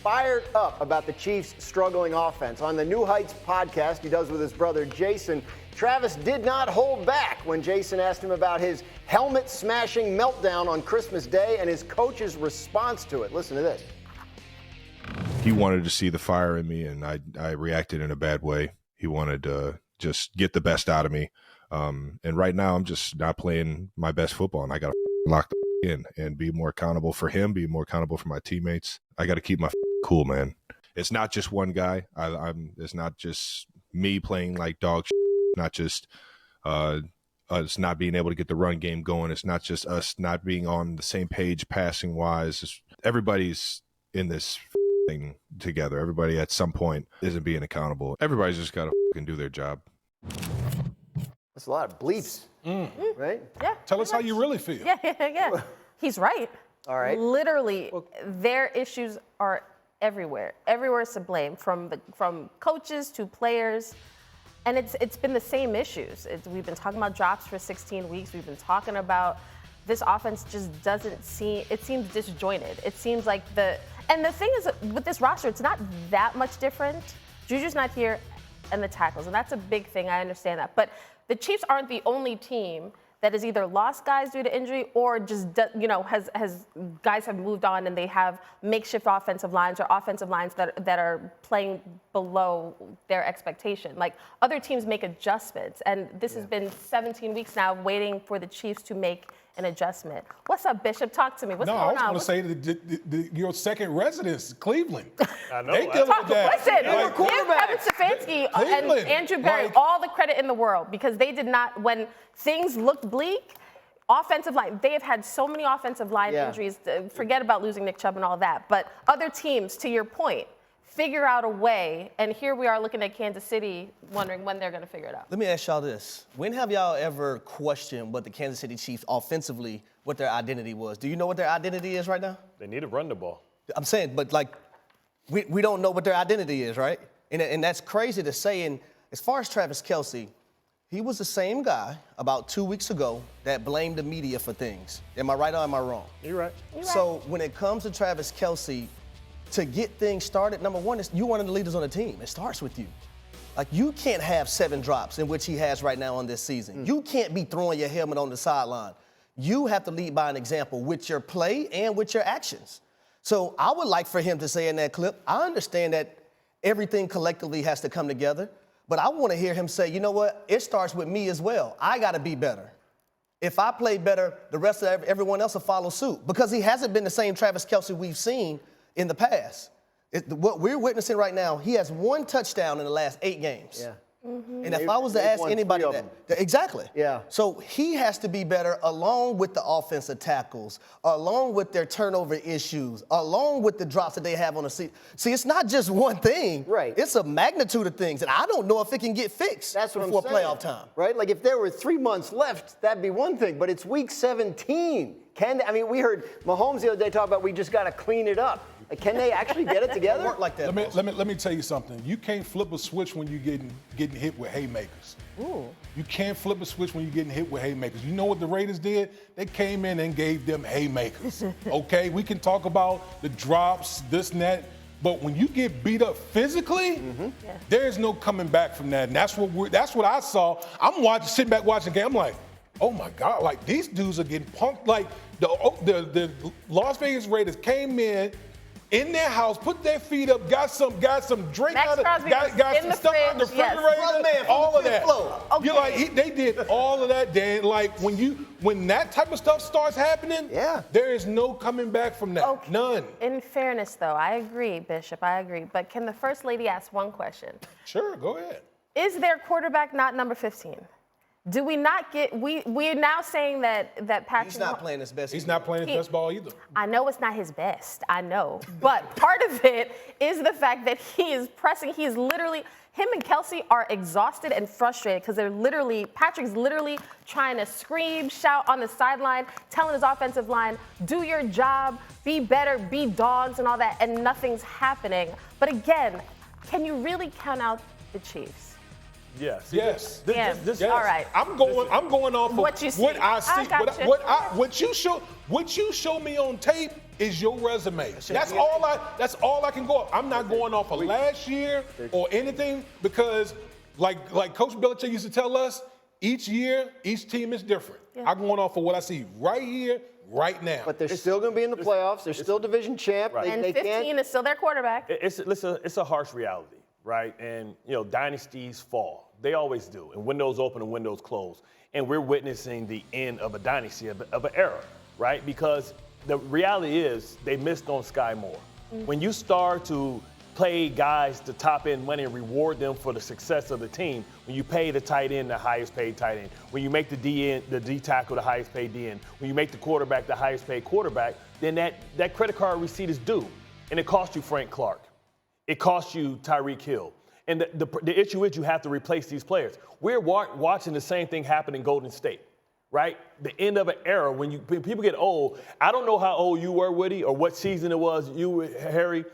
fired up about the Chiefs' struggling offense. On the New Heights podcast he does with his brother Jason, Travis did not hold back when Jason asked him about his helmet-smashing meltdown on Christmas Day and his coach's response to it. Listen to this. He wanted to see the fire in me, and I reacted in a bad way. He wanted to just get the best out of me. And right now I'm just not playing my best football, and I got to lock the in and be more accountable for him, be more accountable for my teammates. I got to keep my cool, man. It's not just one guy. It's not just me playing like dog shit. Not just us not being able to get the run game going. It's not just us not being on the same page passing wise. Everybody's in this thing together. Everybody at some point isn't being accountable. Everybody's just got to do their job. That's a lot of bleeps, right? Yeah. Tell us how you really feel. Yeah. He's right. All right. Literally, their issues are everywhere. Everywhere is to blame, from coaches to players. And it's been the same issues. We've been talking about drops for 16 weeks. We've been talking about this offense just doesn't seem, it seems disjointed. It seems like and the thing is, with this roster, it's not that much different. Juju's not here, and the tackles, and that's a big thing. I understand that. But the Chiefs aren't the only team that has either lost guys due to injury or just, has guys have moved on and they have makeshift offensive lines or offensive lines that are playing below their expectation. Like, other teams make adjustments, and this has been 17 weeks now waiting for the Chiefs to make an adjustment. What's up, Bishop? Talk to me. What's going on? I was going to say your second residence, Cleveland. I know. They dealing with that. Listen, give Kevin Stefanski and Andrew Berry all the credit in the world, because they did not, when things looked bleak, offensive line, they have had so many offensive line injuries. Forget about losing Nick Chubb and all that. But other teams, to your point, figure out a way, and here we are looking at Kansas City wondering when they're going to figure it out. Let me ask y'all this. When have y'all ever questioned what the Kansas City Chiefs offensively, what their identity was? Do you know what their identity is right now? They need to run the ball. I'm saying, but like, we don't know what their identity is, right? And that's crazy to say. And as far as Travis Kelce, he was the same guy about 2 weeks ago that blamed the media for things. Am I right or am I wrong? You're right. So when it comes to Travis Kelce, to get things started, number one, you're one of the leaders on the team. It starts with you. Like, you can't have 7 drops, in which he has right now on this season. You can't be throwing your helmet on the sideline. You have to lead by an example with your play and with your actions. So I would like for him to say in that clip, I understand that everything collectively has to come together, but I want to hear him say, you know what, it starts with me as well. I got to be better. If I play better, the rest of everyone else will follow suit, because he hasn't been the same Travis Kelce we've seen in the past. What we're witnessing right now, he has 1 touchdown in the last 8 games. Yeah. And if I was to ask anybody that, exactly. Yeah. So he has to be better, along with the offensive tackles, along with their turnover issues, along with the drops that they have on the seat. See, it's not just one thing. Right. It's a magnitude of things, and I don't know if it can get fixed before playoff time. Right? Like, if there were 3 months left, that'd be one thing, but it's week 17. We heard Mahomes the other day talk about we just got to clean it up. Like, can they actually get it together? Work like that. Let me tell you something. You can't flip a switch when you're getting hit with haymakers. Ooh. You can't flip a switch when you're getting hit with haymakers. You know what the Raiders did? They came in and gave them haymakers. Okay, we can talk about the drops, this and that, but when you get beat up physically, there is no coming back from that. And that's what I saw. I'm sitting back watching the game. I'm like, oh my God! Like, these dudes are getting punked. Like, the Las Vegas Raiders came in their house, put their feet up, got some drink Max out of, Crosby got in some the stuff out of the fridge, yes. refrigerator, all of that. Okay. You're like, they did all of that, Dan. Like, when that type of stuff starts happening, there is no coming back from that. Okay. None. In fairness, though, I agree, Bishop, I agree. But can the First Lady ask one question? Sure, go ahead. Is their quarterback not number 15? Do we not get, we're now saying that Patrick... He's not playing his best. He's not playing his best ball either. I know it's not his best, I know. But part of it is the fact that he is pressing, he is literally, him and Kelce are exhausted and frustrated because Patrick's literally trying to scream, shout on the sideline, telling his offensive line, do your job, be better, be dogs and all that, and nothing's happening. But again, can you really count out the Chiefs? Yes. Yes. Yes. All right. I'm going off of what you see. what I see. I got you. What you show me on tape is your resume. That's all I can go off. I'm not going off of last year or anything because like Coach Belichick used to tell us, each year, each team is different. Yeah. I'm going off of what I see right here, right now. But they're still going to be in the playoffs. They're still division champ. Right. And 15 is still their quarterback. It's a harsh reality, right? And, dynasties fall. They always do. And windows open and windows close. And we're witnessing the end of a dynasty, of an era, right? Because the reality is they missed on Sky Moore. When you start to play guys the top end money and reward them for the success of the team, when you pay the tight end the highest paid tight end, when you make the D tackle the highest paid D end, when you make the quarterback the highest paid quarterback, then that credit card receipt is due. And it costs you Frank Clark. It costs you Tyreek Hill. And the issue is you have to replace these players. We're watching the same thing happen in Golden State, right? The end of an era when people get old. I don't know how old you were, Woody, or what season it was, you, Harry,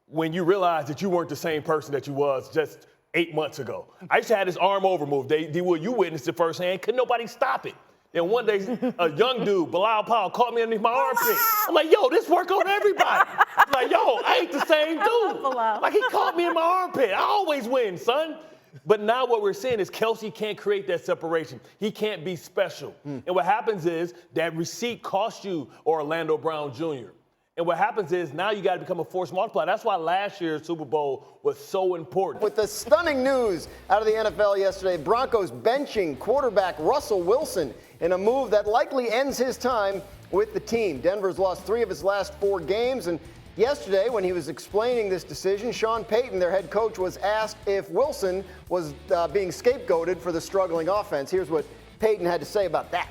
when you realized that you weren't the same person that you was just 8 months ago. I used to have this arm over move. D-Wood, you witnessed it firsthand. Couldn't nobody stop it. Then one day, a young dude, Bilal Powell, caught me underneath my armpit. I'm like, yo, this work on everybody. I'm like, yo, I ain't the same dude. Like, he caught me in my armpit. I always win, son. But now what we're seeing is Kelsey can't create that separation. He can't be special. And what happens is that receipt costs you Orlando Brown Jr. And what happens is now you got to become a force multiplier. That's why last year's Super Bowl was so important. With the stunning news out of the NFL yesterday, Broncos benching quarterback Russell Wilson in a move that likely ends his time with the team. Denver's lost 3 of his last 4 games, and yesterday when he was explaining this decision, Sean Payton, their head coach, was asked if Wilson was being scapegoated for the struggling offense. Here's what Payton had to say about that.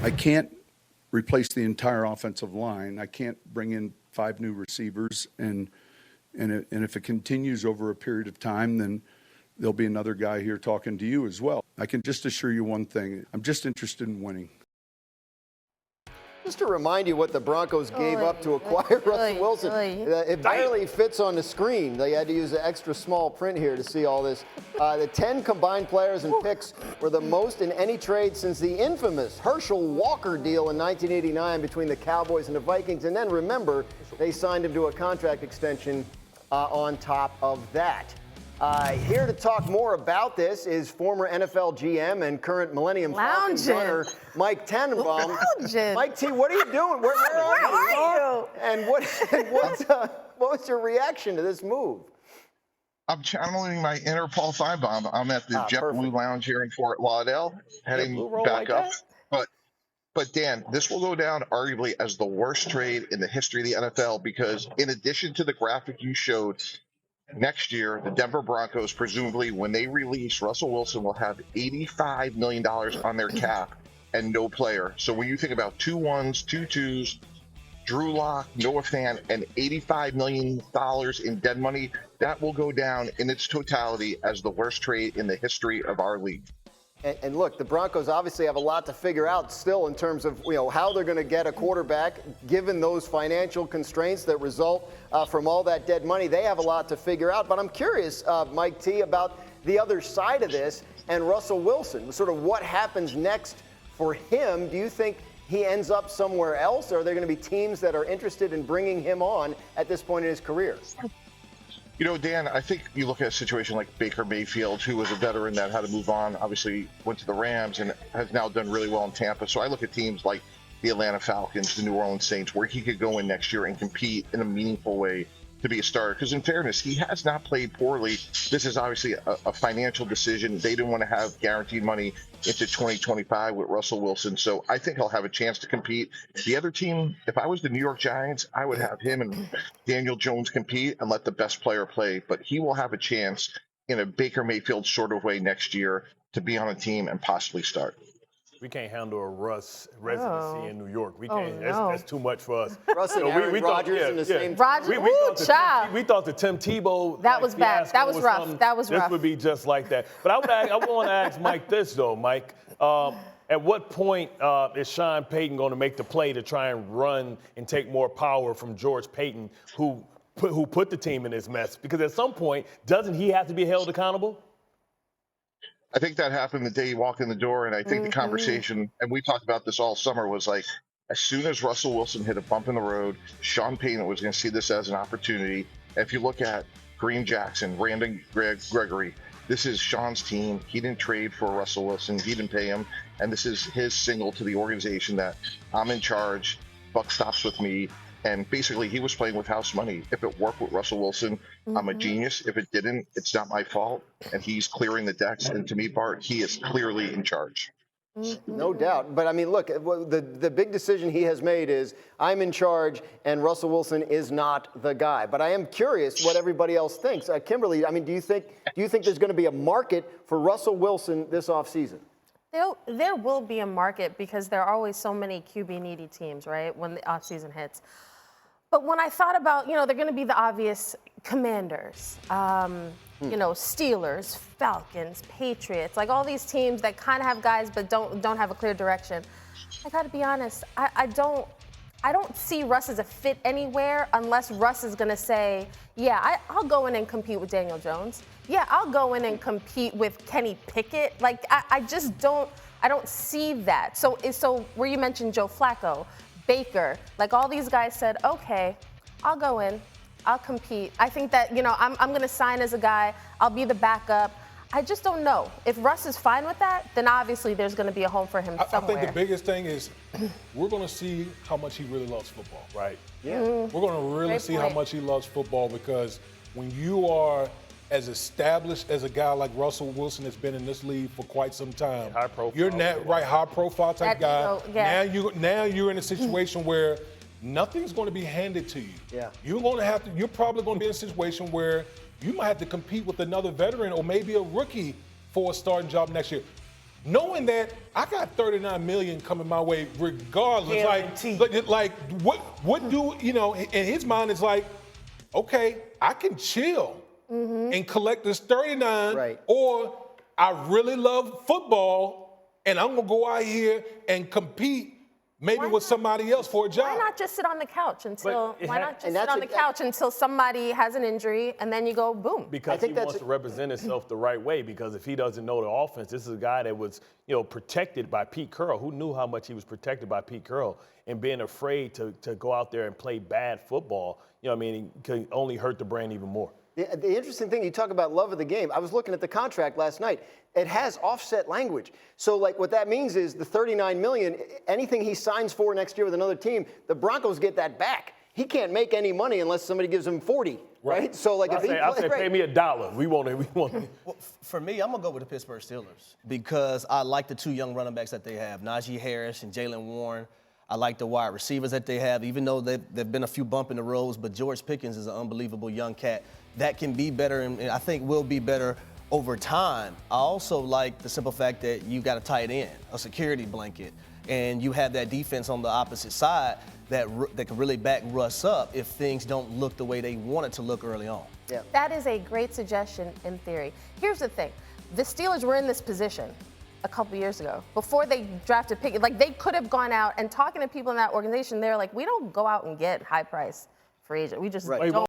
I can't replace the entire offensive line. I can't bring in 5 new receivers, and if it continues over a period of time, then there'll be another guy here talking to you as well. I can just assure you one thing. I'm just interested in winning. Just to remind you what the Broncos gave up to acquire Russell Wilson. It barely fits on the screen. They had to use an extra small print here to see all this. The 10 combined players and picks were the most in any trade since the infamous Herschel Walker deal in 1989 between the Cowboys and the Vikings. And then remember, they signed him to a contract extension on top of that. Here to talk more about this is former NFL GM and current Millennium Falcon runner Mike Tannenbaum. Mike T, what are you doing? Where are you? And what was your reaction to this move? I'm channeling my inner Paul Feinbaum. I'm at the JetBlue Lounge here in Fort Lauderdale, heading back up. But Dan, this will go down arguably as the worst trade in the history of the NFL because in addition to the graphic you showed, next year, the Denver Broncos, presumably, when they release, Russell Wilson will have $85 million on their cap and no player. So when you think about 2 1s, 2 2s, Drew Lock, Noah Fant, and $85 million in dead money, that will go down in its totality as the worst trade in the history of our league. And look, the Broncos obviously have a lot to figure out still in terms of how they're going to get a quarterback given those financial constraints that result from all that dead money. They have a lot to figure out. But I'm curious, Mike T, about the other side of this and Russell Wilson. Sort of what happens next for him? Do you think he ends up somewhere else? Or are there going to be teams that are interested in bringing him on at this point in his career? Dan, I think you look at a situation like Baker Mayfield, who was a veteran that had to move on, obviously went to the Rams and has now done really well in Tampa. So I look at teams like the Atlanta Falcons, the New Orleans Saints, where he could go in next year and compete in a meaningful way to be a starter. Because in fairness, he has not played poorly. This is obviously a financial decision. They didn't want to have guaranteed money into 2025 with Russell Wilson. So I think he'll have a chance to compete. The other team, if I was the New York Giants, I would have him and Daniel Jones compete and let the best player play. But he will have a chance in a Baker Mayfield sort of way next year to be on a team and possibly start. We can't handle a Russ residency in New York. We can't. That's too much for us. Russ and Aaron Rodgers in the same. We thought the Tim Tebow. That was bad. That was rough. That was rough. This would be just like that. But I want to ask Mike this though, Mike. At what point is Sean Payton going to make the play to try and run and take more power from George Payton, who put the team in this mess? Because at some point, doesn't he have to be held accountable? I think that happened the day he walked in the door, and I think the conversation, and we talked about this all summer, was like, As soon as Russell Wilson hit a bump in the road, Sean Payton was going to see this as an opportunity. If you look at Green Jackson, Brandon Gregory, this is Sean's team. He didn't trade for Russell Wilson. He didn't pay him. And this is his signal to the organization that I'm in charge. Buck stops with me. And basically, he was playing with house money. If it worked with Russell Wilson, I'm a genius. If it didn't, it's not my fault. And he's clearing the decks. And to me, Bart, he is clearly in charge. No doubt. But I mean, look, the big decision he has made is I'm in charge and Russell Wilson is not the guy. But I am curious what everybody else thinks. Kimberly, I mean, do you think there's going to be a market for Russell Wilson this offseason? There will be a market because there are always so many QB needy teams, right, when the offseason hits. But when I thought about, they're going to be the obvious Commanders, Steelers, Falcons, Patriots, like all these teams that kind of have guys but don't have a clear direction. I got to be honest, I don't see Russ as a fit anywhere unless Russ is going to say, yeah, I'll go in and compete with Daniel Jones. Yeah, I'll go in and compete with Kenny Pickett. Like, I just don't see that. So where you mentioned Joe Flacco, Baker, like all these guys said, okay, I'll go in, I'll compete. I think that, I'm going to sign as a guy, I'll be the backup. I just don't know. If Russ is fine with that, then obviously there's going to be a home for him somewhere. I think the biggest thing is we're going to see how much he really loves football. Right. Yeah. We're going to really see how much he loves football because when you are as established as a guy like Russell Wilson has been in this league for quite some time. High profile. You're not high profile type guy. Yeah. Now you're in a situation where nothing's going to be handed to you. Yeah. You're probably going to be in a situation where you might have to compete with another veteran or maybe a rookie for a starting job next year. Knowing that I got $39 million coming my way regardless. Like what do in his mind it's like, okay, I can chill and collect this 39, right, or I really love football and I'm gonna go out here and compete maybe with somebody else for a job. Why not just sit on the couch until until somebody has an injury and then you go boom? Because he wants to represent himself the right way. Because if he doesn't know the offense, this is a guy that was, protected by Pete Carroll. Who knew how much he was protected by Pete Carroll and being afraid to go out there and play bad football? It could only hurt the brand even more. The interesting thing, you talk about love of the game. I was looking at the contract last night. It has offset language. So, what that means is the $39 million, anything he signs for next year with another team, the Broncos get that back. He can't make any money unless somebody gives him 40, right? So, if I say pay me $1. We want it. Well, for me, I'm going to go with the Pittsburgh Steelers because I like the two young running backs that they have, Najee Harris and Jalen Warren. I like the wide receivers that they have, even though they've been a few bump in the roads, but George Pickens is an unbelievable young cat that can be better and I think will be better over time. I also like the simple fact that you got a tight end, a security blanket, and you have that defense on the opposite side that can really back Russ up if things don't look the way they want it to look early on. Yeah. That is a great suggestion in theory. Here's the thing. The Steelers were in this position a couple years ago before they drafted Pickett. Like, they could have gone out and talking to people in that organization, they're like, we don't go out and get high price free agent. We just don't.